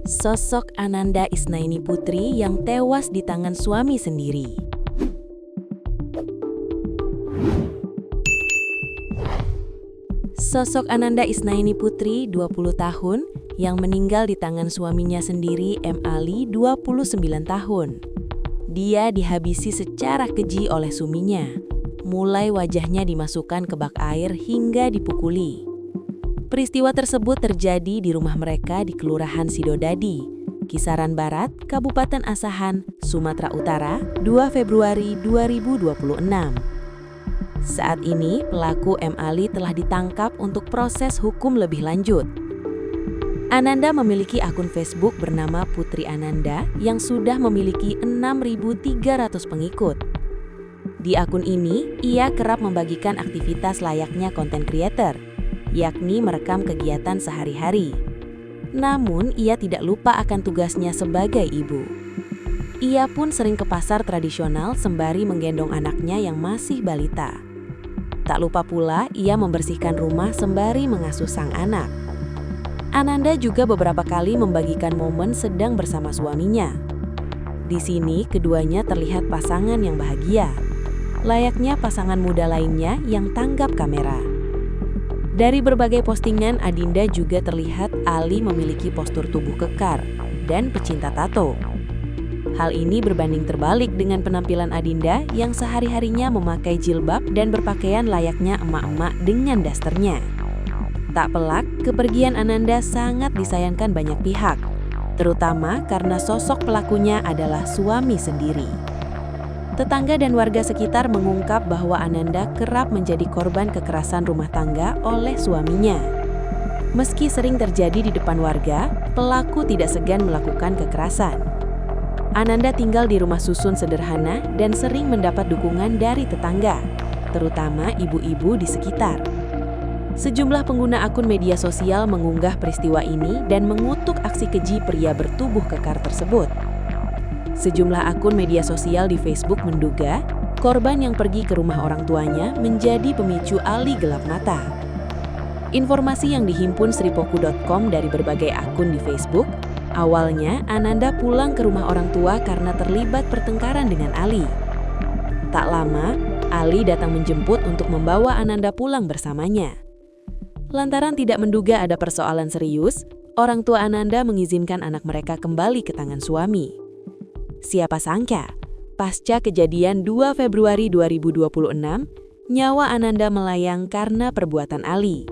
Sosok Ananda Isnaini Putri yang tewas di tangan suami sendiri. Sosok Ananda Isnaini Putri, 20 tahun, yang meninggal di tangan suaminya sendiri, M. Ali, 29 tahun. Dia dihabisi secara keji oleh suaminya, mulai wajahnya dimasukkan ke bak air hingga dipukuli. Peristiwa tersebut terjadi di rumah mereka di Kelurahan Sidodadi, Kisaran Barat, Kabupaten Asahan, Sumatera Utara, 2 Februari 2026. Saat ini, pelaku M. Ali telah ditangkap untuk proses hukum lebih lanjut. Ananda memiliki akun Facebook bernama Putri Ananda yang sudah memiliki 6.300 pengikut. Di akun ini, ia kerap membagikan aktivitas layaknya konten creator, yakni merekam kegiatan sehari-hari. Namun, ia tidak lupa akan tugasnya sebagai ibu. Ia pun sering ke pasar tradisional sembari menggendong anaknya yang masih balita. Tak lupa pula, ia membersihkan rumah sembari mengasuh sang anak. Ananda juga beberapa kali membagikan momen sedang bersama suaminya. Di sini, keduanya terlihat pasangan yang bahagia, layaknya pasangan muda lainnya yang tanggap kamera. Dari berbagai postingan, Adinda juga terlihat Ali memiliki postur tubuh kekar dan pecinta tato. Hal ini berbanding terbalik dengan penampilan Adinda yang sehari-harinya memakai jilbab dan berpakaian layaknya emak-emak dengan dasternya. Tak pelak, kepergian Ananda sangat disayangkan banyak pihak, terutama karena sosok pelakunya adalah suami sendiri. Tetangga dan warga sekitar mengungkap bahwa Ananda kerap menjadi korban kekerasan rumah tangga oleh suaminya. Meski sering terjadi di depan warga, pelaku tidak segan melakukan kekerasan. Ananda tinggal di rumah susun sederhana dan sering mendapat dukungan dari tetangga, terutama ibu-ibu di sekitar. Sejumlah pengguna akun media sosial mengunggah peristiwa ini dan mengutuk aksi keji pria bertubuh kekar tersebut. Sejumlah akun media sosial di Facebook menduga korban yang pergi ke rumah orang tuanya menjadi pemicu Ali gelap mata. Informasi yang dihimpun sripoku.com dari berbagai akun di Facebook, awalnya Ananda pulang ke rumah orang tua karena terlibat pertengkaran dengan Ali. Tak lama, Ali datang menjemput untuk membawa Ananda pulang bersamanya. Lantaran tidak menduga ada persoalan serius, orang tua Ananda mengizinkan anak mereka kembali ke tangan suami. Siapa sangka, pasca kejadian 2 Februari 2026, nyawa Ananda melayang karena perbuatan Ali.